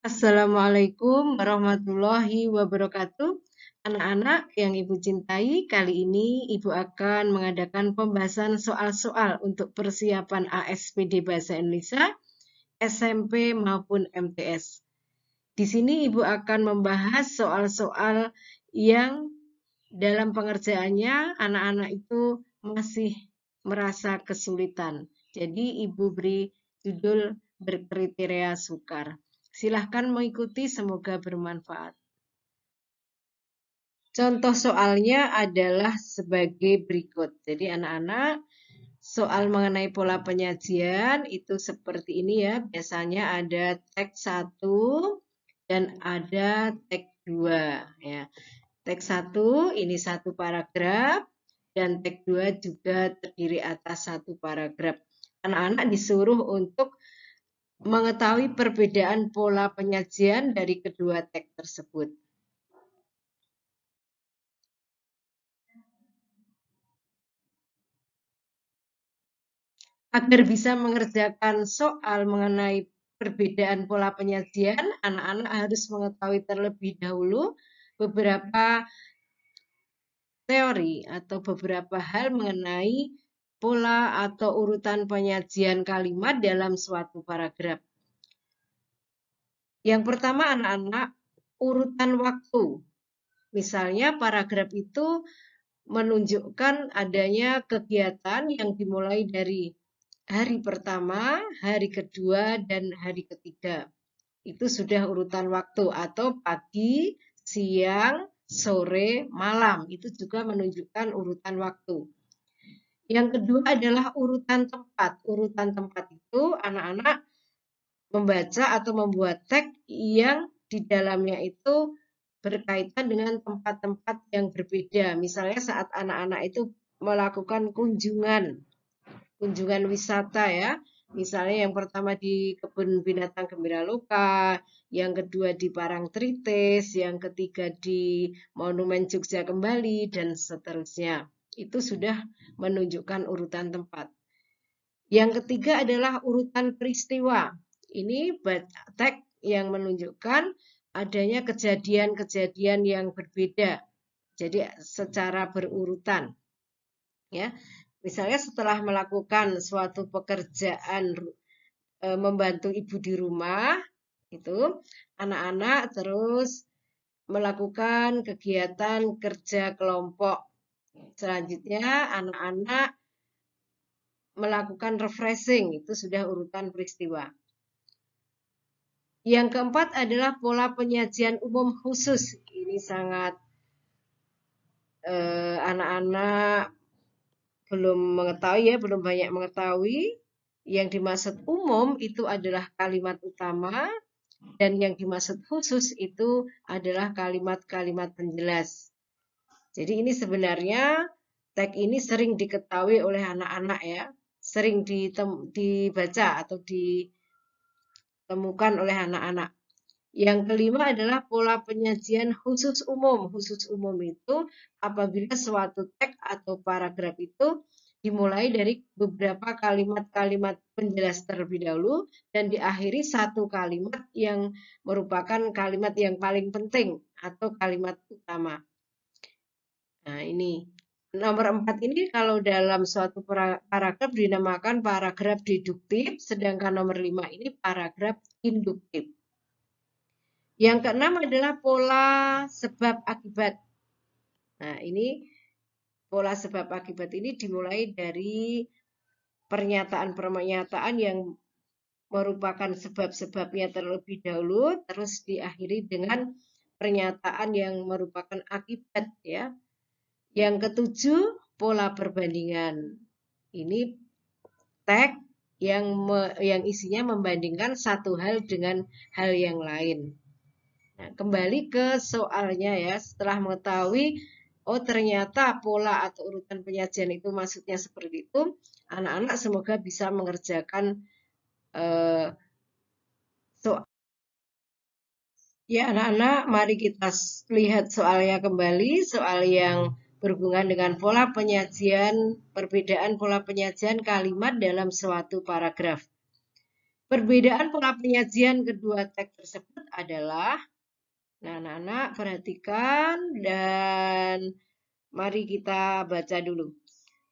Assalamualaikum warahmatullahi wabarakatuh. Anak-anak yang Ibu cintai, kali ini Ibu akan mengadakan pembahasan soal-soal untuk persiapan ASPD Bahasa Indonesia, SMP maupun MTS. Di sini Ibu akan membahas soal-soal yang dalam pengerjaannya anak-anak itu masih merasa kesulitan. Jadi Ibu beri judul berkriteria sukar. Silahkan mengikuti, semoga bermanfaat. Contoh soalnya adalah sebagai berikut. Jadi anak-anak, soal mengenai pola penyajian itu seperti ini ya. Biasanya ada teks 1 dan ada teks 2 ya. Teks 1 ini satu paragraf dan teks 2 juga terdiri atas satu paragraf. Anak-anak disuruh untuk mengetahui perbedaan pola penyajian dari kedua teks tersebut. Agar bisa mengerjakan soal mengenai perbedaan pola penyajian, anak-anak harus mengetahui terlebih dahulu beberapa teori atau beberapa hal mengenai pola atau urutan penyajian kalimat dalam suatu paragraf. Yang pertama anak-anak, urutan waktu. Misalnya paragraf itu menunjukkan adanya kegiatan yang dimulai dari hari pertama, hari kedua, dan hari ketiga. Itu sudah urutan waktu atau pagi, siang, sore, malam. Itu juga menunjukkan urutan waktu. Yang kedua adalah urutan tempat. Urutan tempat itu anak-anak membaca atau membuat teks yang di dalamnya itu berkaitan dengan tempat-tempat yang berbeda. Misalnya saat anak-anak itu melakukan kunjungan wisata ya. Misalnya yang pertama di Kebun Binatang Gembira Loka, yang kedua di Parangtritis, yang ketiga di Monumen Jogja Kembali, dan seterusnya. Itu sudah menunjukkan urutan tempat. Yang ketiga adalah urutan peristiwa. Ini teks yang menunjukkan adanya kejadian-kejadian yang berbeda. Jadi secara berurutan. Ya. Misalnya setelah melakukan suatu pekerjaan membantu ibu di rumah, itu anak-anak terus melakukan kegiatan kerja kelompok. Selanjutnya anak-anak melakukan refreshing, itu sudah urutan peristiwa. Yang keempat adalah pola penyajian umum khusus. Ini sangat anak-anak belum mengetahui ya, belum banyak mengetahui. Yang dimaksud umum itu adalah kalimat utama dan yang dimaksud khusus itu adalah kalimat-kalimat penjelas. Jadi ini sebenarnya teks ini sering diketahui oleh anak-anak ya, sering dibaca atau ditemukan oleh anak-anak. Yang kelima adalah pola penyajian khusus umum. Khusus umum itu apabila suatu teks atau paragraf itu dimulai dari beberapa kalimat-kalimat penjelas terlebih dahulu dan diakhiri satu kalimat yang merupakan kalimat yang paling penting atau kalimat utama. Nah, ini nomor 4 ini kalau dalam suatu paragraf dinamakan paragraf deduktif, sedangkan nomor 5 ini paragraf induktif. Yang keenam adalah pola sebab akibat. Nah, ini pola sebab akibat ini dimulai dari pernyataan-pernyataan yang merupakan sebab-sebabnya terlebih dahulu, terus diakhiri dengan pernyataan yang merupakan akibat ya. Yang ketujuh, pola perbandingan. Ini teks yang isinya membandingkan satu hal dengan hal yang lain. Nah, kembali ke soalnya ya, setelah mengetahui oh ternyata pola atau urutan penyajian itu maksudnya seperti itu, anak-anak semoga bisa mengerjakan soal. Ya anak-anak, mari kita lihat soalnya kembali, soal yang berhubungan dengan pola penyajian, perbedaan pola penyajian kalimat dalam suatu paragraf. Perbedaan pola penyajian kedua teks tersebut adalah, nah anak-anak perhatikan dan mari kita baca dulu.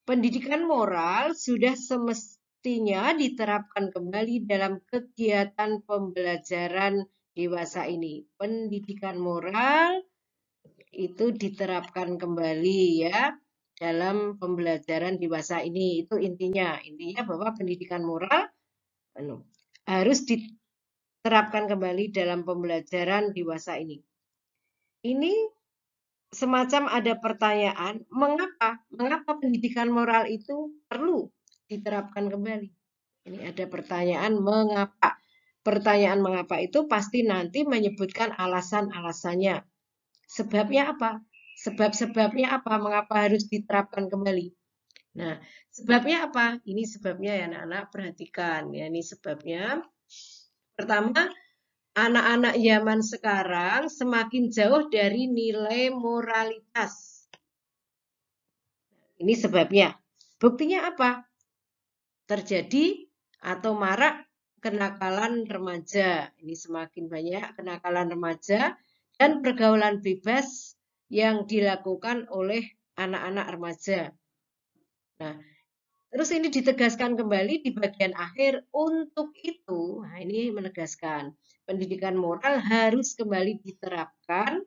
Pendidikan moral sudah semestinya diterapkan kembali dalam kegiatan pembelajaran dewasa ini. Pendidikan moral itu diterapkan kembali ya dalam pembelajaran dewasa ini. Itu intinya. Intinya bahwa pendidikan moral harus diterapkan kembali dalam pembelajaran dewasa ini. Ini semacam ada pertanyaan, mengapa pendidikan moral itu perlu diterapkan kembali? Ini ada pertanyaan mengapa. Pertanyaan mengapa itu pasti nanti menyebutkan alasan-alasannya. Sebabnya apa? Sebab-sebabnya apa? Mengapa harus diterapkan kembali? Nah, sebabnya apa? Ini sebabnya ya anak-anak, perhatikan ya, ini sebabnya. Pertama, anak-anak zaman sekarang semakin jauh dari nilai moralitas. Ini sebabnya. Buktinya apa? Terjadi atau marak kenakalan remaja. Ini semakin banyak kenakalan remaja dan pergaulan bebas yang dilakukan oleh anak-anak remaja. Nah, terus ini ditegaskan kembali di bagian akhir, untuk itu, nah ini menegaskan, pendidikan moral harus kembali diterapkan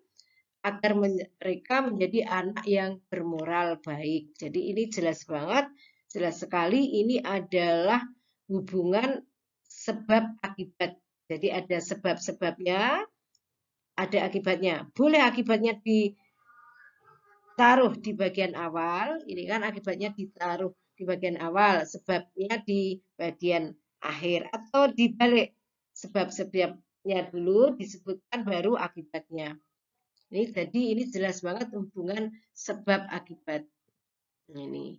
agar mereka menjadi anak yang bermoral baik. Jadi ini jelas banget, jelas sekali ini adalah hubungan sebab akibat. Jadi ada sebab-sebabnya, ada akibatnya. Boleh akibatnya ditaruh di bagian awal, ini kan akibatnya ditaruh di bagian awal, sebabnya di bagian akhir, atau dibalik, sebab-sebabnya dulu disebutkan baru akibatnya. Jadi ini jelas banget hubungan sebab akibat. Ini.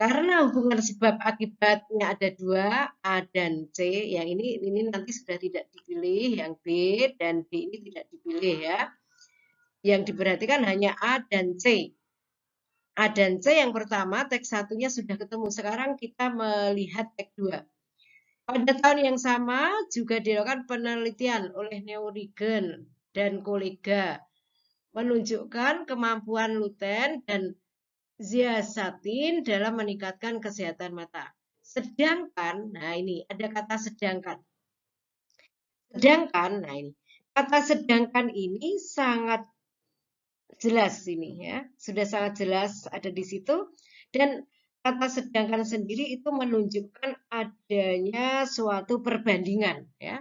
Karena hubungan sebab akibatnya ada dua, A dan C. Yang ini nanti sudah tidak dipilih, yang B dan D ini tidak dipilih ya. Yang diperhatikan hanya A dan C. A dan C yang pertama, teks satunya sudah ketemu. Sekarang kita melihat teks 2. Pada tahun yang sama juga dilakukan penelitian oleh Neurigen dan kolega menunjukkan kemampuan Luten dan zeaxanthin dalam meningkatkan kesehatan mata. Sedangkan, nah ini ada kata sedangkan. Sedangkan, nah ini kata sedangkan ini sangat jelas ini ya, sudah sangat jelas ada di situ, dan kata sedangkan sendiri itu menunjukkan adanya suatu perbandingan ya.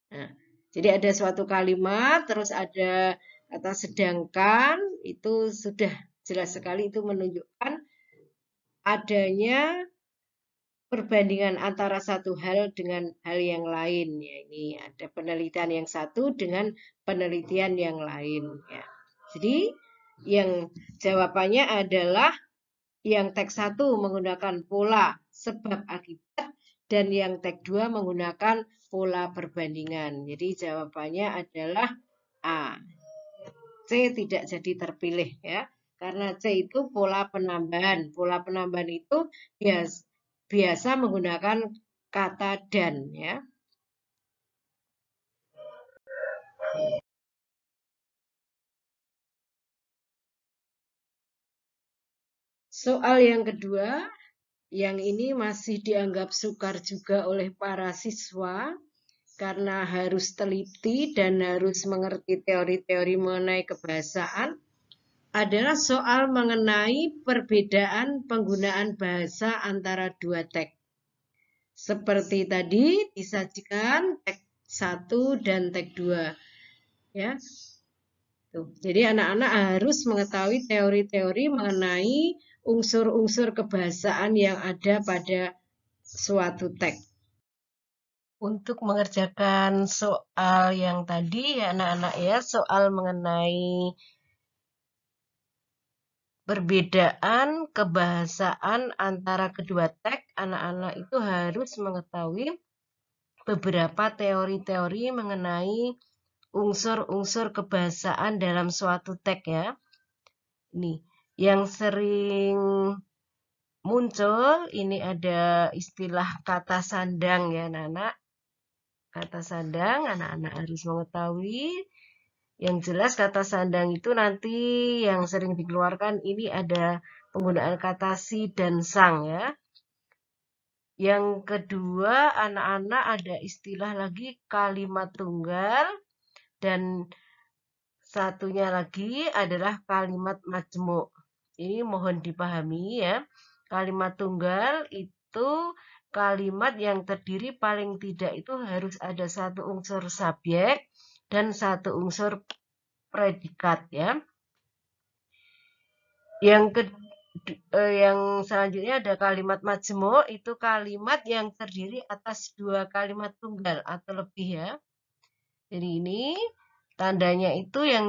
Nah, jadi ada suatu kalimat terus ada kata sedangkan, itu sudah jelas sekali itu menunjukkan adanya perbandingan antara satu hal dengan hal yang lain ya. Ini ada penelitian yang satu dengan penelitian yang lain ya. Jadi yang jawabannya adalah yang teks 1 menggunakan pola sebab akibat dan yang teks 2 menggunakan pola perbandingan. Jadi jawabannya adalah A. C tidak jadi terpilih ya. Karena C itu pola penambahan. Pola penambahan itu biasa menggunakan kata dan ya. Soal yang kedua, yang ini masih dianggap sukar juga oleh para siswa karena harus teliti dan harus mengerti teori-teori mengenai kebahasaan, adalah soal mengenai perbedaan penggunaan bahasa antara dua teks. Seperti tadi disajikan teks 1 dan teks 2. Ya. Tuh. Jadi anak-anak harus mengetahui teori-teori mengenai unsur-unsur kebahasaan yang ada pada suatu teks. Untuk mengerjakan soal yang tadi ya anak-anak ya, soal mengenai perbedaan kebahasaan antara kedua teks, anak-anak itu harus mengetahui beberapa teori-teori mengenai unsur-unsur kebahasaan dalam suatu teks ya. Ini yang sering muncul, ini ada istilah kata sandang ya anak-anak. Kata sandang, anak-anak harus mengetahui. Yang jelas kata sandang itu nanti yang sering dikeluarkan ini ada penggunaan kata si dan sang ya. Yang kedua, anak-anak ada istilah lagi kalimat tunggal. Dan satunya lagi adalah kalimat majmuk. Ini mohon dipahami ya. Kalimat tunggal itu kalimat yang terdiri paling tidak itu harus ada satu unsur subjek dan satu unsur predikat ya. Yang selanjutnya ada kalimat majmuk, itu kalimat yang terdiri atas dua kalimat tunggal atau lebih ya. Jadi ini tandanya itu yang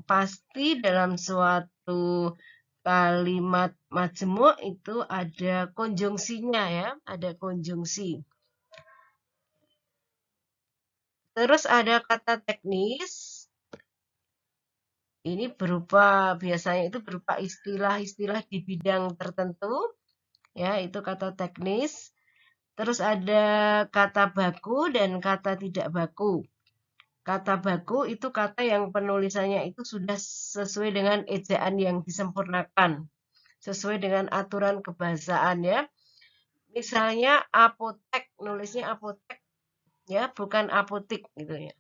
pasti dalam suatu kalimat majmuk itu ada konjungsinya ya, ada konjungsi. Terus ada kata teknis. Ini biasanya itu berupa istilah-istilah di bidang tertentu. Ya, itu kata teknis. Terus ada kata baku dan kata tidak baku. Kata baku itu kata yang penulisannya itu sudah sesuai dengan ejaan yang disempurnakan. Sesuai dengan aturan kebahasaan ya. Misalnya apotek, nulisnya apotek ya, bukan apotik gitu ya.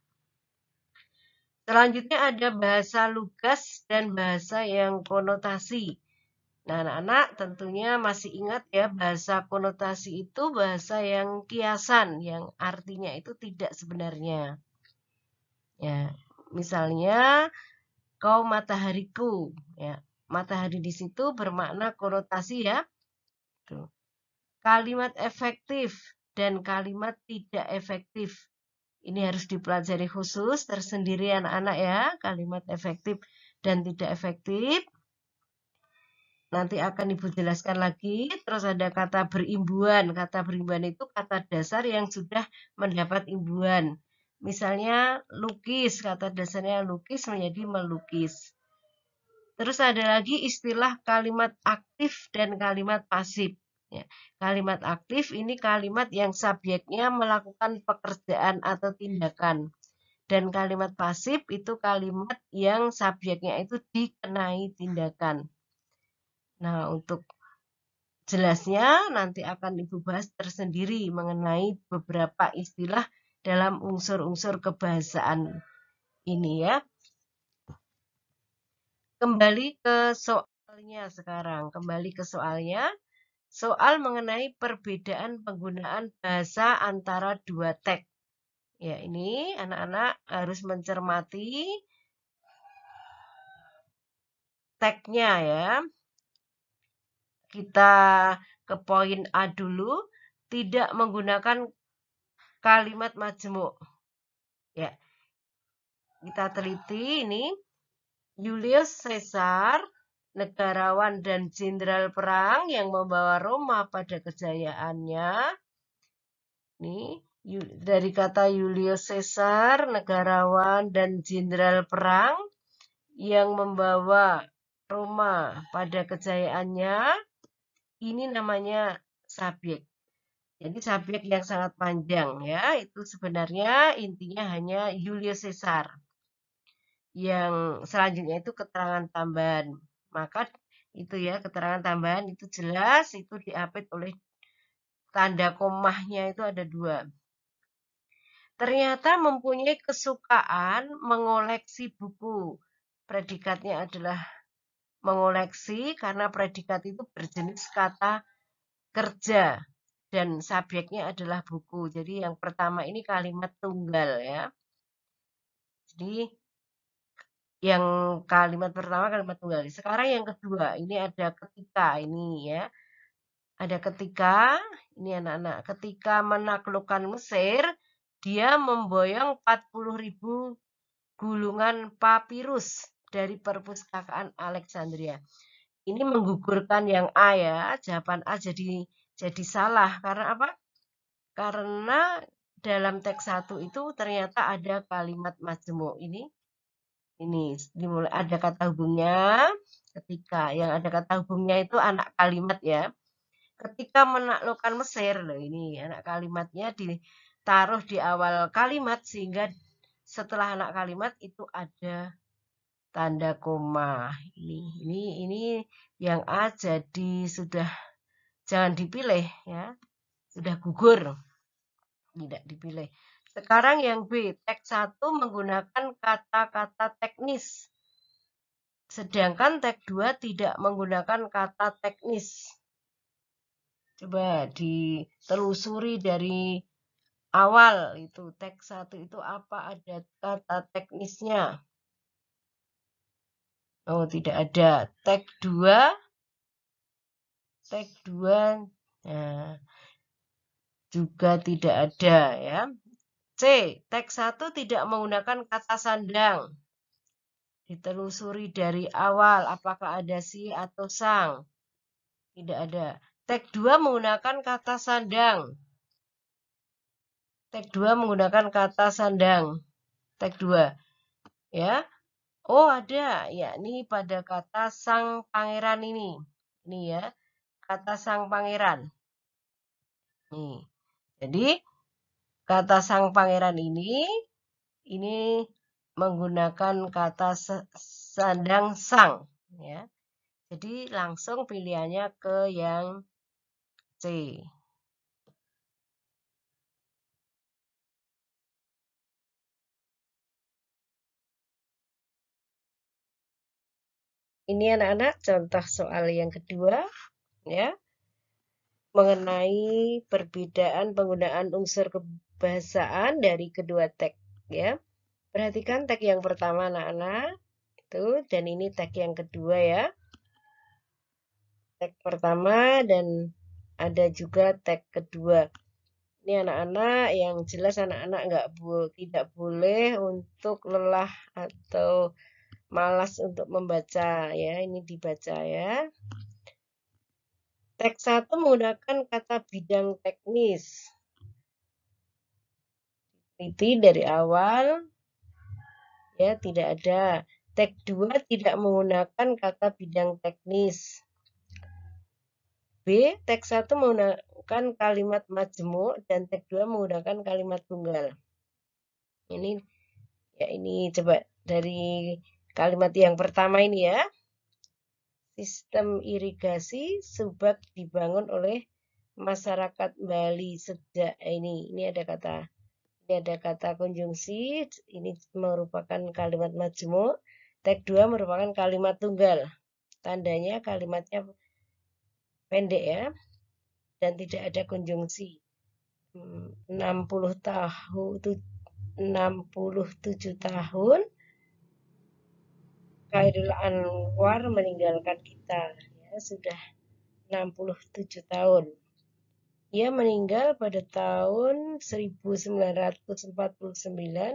Selanjutnya ada bahasa lugas dan bahasa yang konotasi. Nah, anak-anak tentunya masih ingat ya, bahasa konotasi itu bahasa yang kiasan, yang artinya itu tidak sebenarnya. Ya, misalnya kau matahariku, ya. Matahari di situ bermakna konotasi ya. Tuh. Kalimat efektif dan kalimat tidak efektif. Ini harus dipelajari khusus tersendiri anak-anak ya, kalimat efektif dan tidak efektif. Nanti akan Ibu jelaskan lagi. Terus ada kata berimbuan. Kata berimbuan itu kata dasar yang sudah mendapat imbuan. Misalnya lukis, kata dasarnya lukis menjadi melukis. Terus ada lagi istilah kalimat aktif dan kalimat pasif. Ya, kalimat aktif ini kalimat yang subjeknya melakukan pekerjaan atau tindakan. Dan kalimat pasif itu kalimat yang subjeknya itu dikenai tindakan. Nah, untuk jelasnya nanti akan Ibu bahas tersendiri mengenai beberapa istilah dalam unsur-unsur kebahasaan ini ya. Kembali ke soalnya sekarang. Kembali ke soalnya. Soal mengenai perbedaan penggunaan bahasa antara dua teks. Ya, ini anak-anak harus mencermati teksnya ya. Kita ke poin A dulu, tidak menggunakan kalimat majmuk. Ya. Kita teliti ini. Julius Caesar, negarawan dan jenderal perang yang membawa Roma pada kejayaannya. Ini dari kata Julius Caesar, negarawan dan jenderal perang yang membawa Roma pada kejayaannya. Ini namanya subjek. Jadi subjek yang sangat panjang ya, itu sebenarnya intinya hanya Julius Caesar. Yang selanjutnya itu keterangan tambahan. Maka itu ya, keterangan tambahan itu jelas, itu diapit oleh tanda komahnya itu ada dua. Ternyata mempunyai kesukaan mengoleksi buku. Predikatnya adalah mengoleksi karena predikat itu berjenis kata kerja dan subjeknya adalah buku. Jadi yang pertama ini kalimat tunggal ya. Jadi yang kalimat pertama kalimat tunggal. Sekarang yang kedua, ini ada ketika ini ya. Ada ketika, ini anak-anak, ketika menaklukkan Mesir, dia memboyong 40.000 gulungan papirus dari perpustakaan Alexandria. Ini menggugurkan yang A ya, jawaban A jadi salah. Karena apa? Karena dalam teks 1 itu ternyata ada kalimat majmuk. Ini dimulai ada kata hubungnya. Ketika yang ada kata hubungnya itu anak kalimat ya. Ketika menaklukkan Mesir, loh ini anak kalimatnya taruh di awal kalimat sehingga setelah anak kalimat itu ada tanda koma. Ini yang A jadi sudah jangan dipilih ya. Sudah gugur. Tidak dipilih. Sekarang yang B, teks 1 menggunakan kata-kata teknis. Sedangkan teks 2 tidak menggunakan kata teknis. Coba ditelusuri dari awal itu teks 1 itu apa ada kata teknisnya? Oh, tidak ada. Teks 2 nah, juga tidak ada ya. C, teks 1 tidak menggunakan kata sandang. Ditelusuri dari awal apakah ada si atau sang. Tidak ada. Teks 2 menggunakan kata sandang. Teks 2 menggunakan kata sandang. Teks 2. Ya. Oh, ada. Yakni pada kata sang pangeran ini. Ini ya. Kata sang pangeran. Nih. Jadi kata sang pangeran ini menggunakan kata sandang sang ya. Jadi langsung pilihannya ke yang C. Ini anak-anak contoh soal yang kedua ya. Mengenai perbedaan penggunaan unsur kebahasaan dari kedua teks ya. Perhatikan teks yang pertama anak-anak itu dan ini teks yang kedua ya. Teks pertama dan ada juga teks kedua. Ini anak-anak yang jelas anak-anak tidak boleh untuk lelah atau malas untuk membaca ya. Ini dibaca ya. Teks 1 menggunakan kata bidang teknis. Itu dari awal ya tidak ada. Teks 2 tidak menggunakan kata bidang teknis. B, teks 1 menggunakan kalimat majemuk dan teks 2 menggunakan kalimat tunggal. Ini coba dari kalimat yang pertama ini ya. Sistem irigasi Subak dibangun oleh masyarakat Bali sejak ini ada kata konjungsi, ini merupakan kalimat majemuk. Teks 2 merupakan kalimat tunggal. Tandanya kalimatnya pendek ya dan tidak ada konjungsi. 67 tahun Chairil Anwar meninggalkan kita ya, sudah 67 tahun. Ia meninggal pada tahun 1949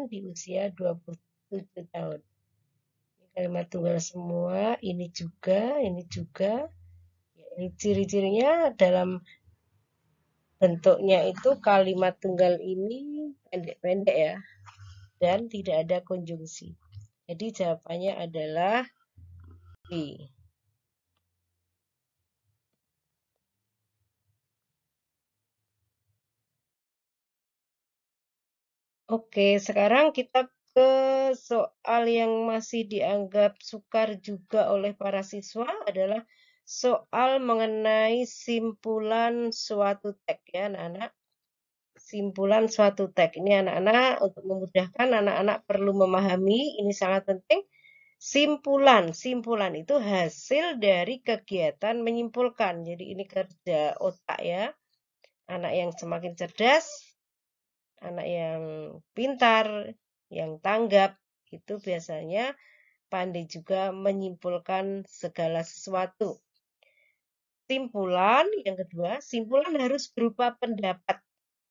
di usia 27 tahun. Kalimat tunggal semua, ini juga. Ini ciri-cirinya dalam bentuknya itu kalimat tunggal ini pendek-pendek ya. Dan tidak ada konjungsi. Jadi jawabannya adalah B. Oke, sekarang kita ke soal yang masih dianggap sukar juga oleh para siswa adalah soal mengenai simpulan suatu teks ya anak-anak. Simpulan suatu teks. Ini anak-anak untuk memudahkan anak-anak perlu memahami, ini sangat penting. Simpulan itu hasil dari kegiatan menyimpulkan. Jadi ini kerja otak ya. Anak yang semakin cerdas, anak yang pintar, yang tanggap, itu biasanya pandai juga menyimpulkan segala sesuatu. Simpulan yang kedua, simpulan harus berupa pendapat.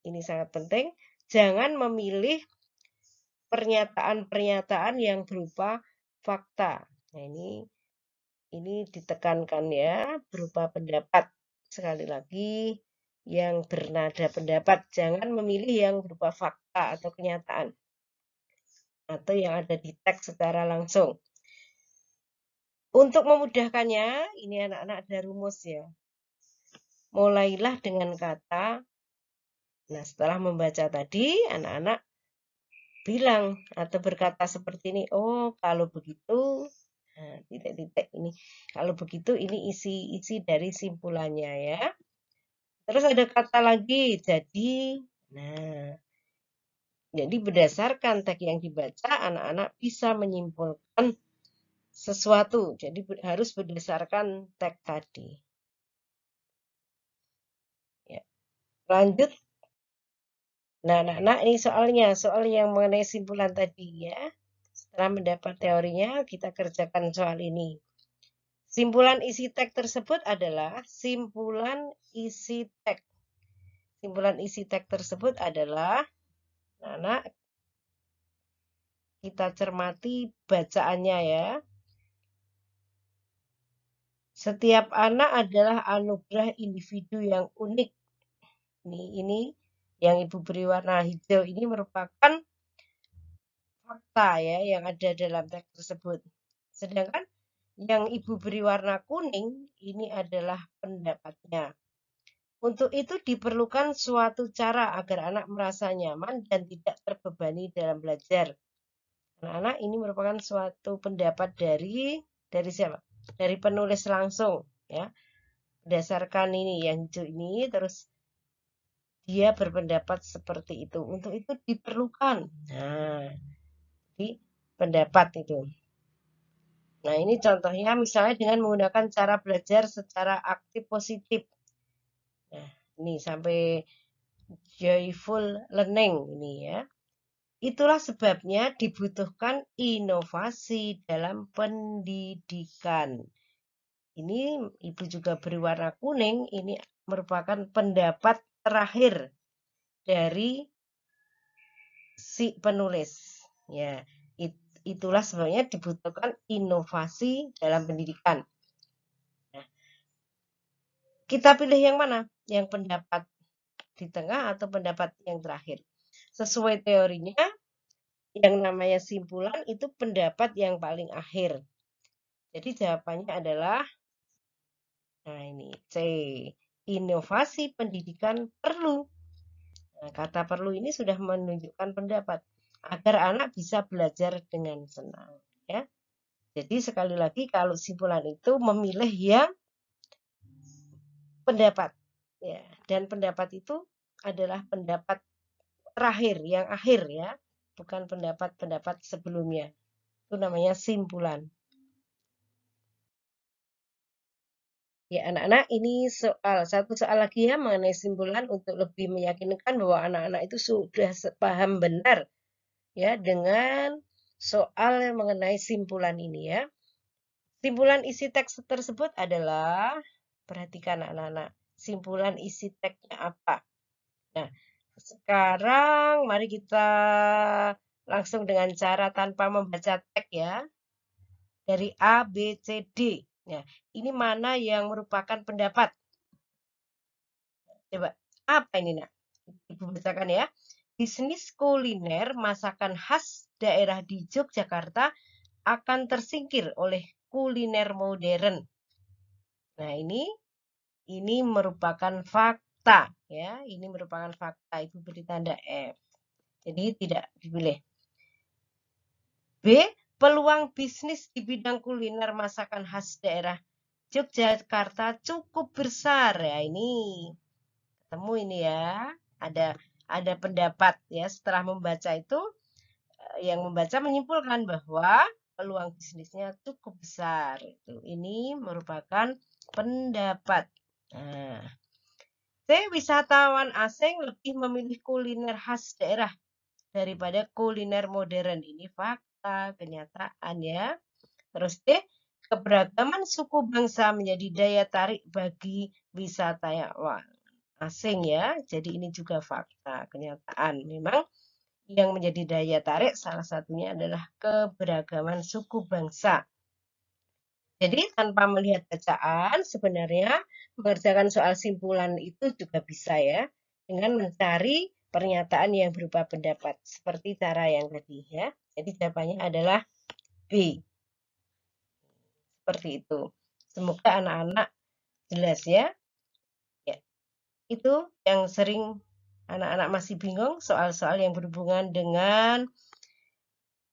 Ini sangat penting. Jangan memilih pernyataan-pernyataan yang berupa fakta. Nah, ini ditekankan ya, berupa pendapat. Sekali lagi, yang bernada pendapat. Jangan memilih yang berupa fakta atau kenyataan. Atau yang ada di teks secara langsung. Untuk memudahkannya, ini anak-anak ada rumus ya. Mulailah dengan kata Nah, setelah membaca tadi, anak-anak bilang atau berkata seperti ini, oh kalau begitu, nah, titik-titik ini, kalau begitu ini isi dari simpulannya ya. Terus ada kata lagi, nah, jadi berdasarkan teks yang dibaca, anak-anak bisa menyimpulkan sesuatu. Jadi harus berdasarkan teks tadi. Ya. Lanjut. Nah, anak-anak ini soal yang mengenai simpulan tadi ya. Setelah mendapat teorinya, kita kerjakan soal ini. Simpulan isi teks tersebut adalah simpulan isi teks. Simpulan isi teks tersebut adalah, anak, kita cermati bacaannya ya. Setiap anak adalah anugerah individu yang unik. Ini yang Ibu beri warna hijau ini merupakan fakta ya yang ada dalam teks tersebut. Sedangkan yang Ibu beri warna kuning ini adalah pendapatnya. Untuk itu diperlukan suatu cara agar anak merasa nyaman dan tidak terbebani dalam belajar. Anak-anak ini merupakan suatu pendapat dari siapa? Dari penulis langsung ya. Berdasarkan ini yang hijau ini terus dia berpendapat seperti itu. Untuk itu diperlukan. Nah, jadi pendapat itu. Nah, ini contohnya misalnya dengan menggunakan cara belajar secara aktif positif. Nah, ini sampai joyful learning ini ya. Itulah sebabnya dibutuhkan inovasi dalam pendidikan. Ini Ibu juga beri warna kuning, ini merupakan pendapat terakhir dari si penulis. Ya, itulah sebabnya dibutuhkan inovasi dalam pendidikan. Nah, kita pilih yang mana? Yang pendapat di tengah atau pendapat yang terakhir? Sesuai teorinya, yang namanya simpulan itu pendapat yang paling akhir. Jadi jawabannya adalah, nah ini C. Inovasi pendidikan perlu. Nah, kata perlu ini sudah menunjukkan pendapat agar anak bisa belajar dengan senang. Ya. Jadi sekali lagi kalau simpulan itu memilih yang pendapat. Ya. Dan pendapat itu adalah pendapat terakhir, yang akhir ya. Bukan pendapat-pendapat sebelumnya. Itu namanya simpulan. Ya, anak-anak, ini satu soal lagi ya mengenai simpulan untuk lebih meyakinkan bahwa anak-anak itu sudah paham benar ya dengan soal mengenai simpulan ini ya. Simpulan isi teks tersebut adalah, perhatikan anak-anak, simpulan isi teksnya apa. Nah, sekarang mari kita langsung dengan cara tanpa membaca teks ya. Dari A, B, C, D. Nah, ini mana yang merupakan pendapat? Coba, apa ini nak? Ibu bacakan ya. Bisnis kuliner masakan khas daerah di Yogyakarta akan tersingkir oleh kuliner modern. Nah, ini merupakan fakta ya. Ini merupakan fakta. Ibu beri tanda F. Jadi tidak dipilih. B. Peluang bisnis di bidang kuliner masakan khas daerah Yogyakarta cukup besar ya. Ini ketemu ini ya. Ada pendapat ya setelah membaca itu, yang membaca menyimpulkan bahwa peluang bisnisnya cukup besar. Ini merupakan pendapat. Nah, C. Wisatawan asing lebih memilih kuliner khas daerah daripada kuliner modern. Ini fakta, kenyataan ya. Terus D. Keberagaman suku bangsa menjadi daya tarik bagi wisatawan asing ya. Jadi ini juga fakta, kenyataan. Memang yang menjadi daya tarik salah satunya adalah keberagaman suku bangsa. Jadi tanpa melihat bacaan sebenarnya mengerjakan soal simpulan itu juga bisa ya dengan mencari pernyataan yang berupa pendapat seperti cara yang tadi ya. Jadi jawabannya adalah B. Seperti itu. Semoga anak-anak jelas ya. Ya. Itu yang sering Anak-anak masih bingung soal-soal yang berhubungan dengan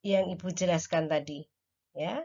yang Ibu jelaskan tadi, ya?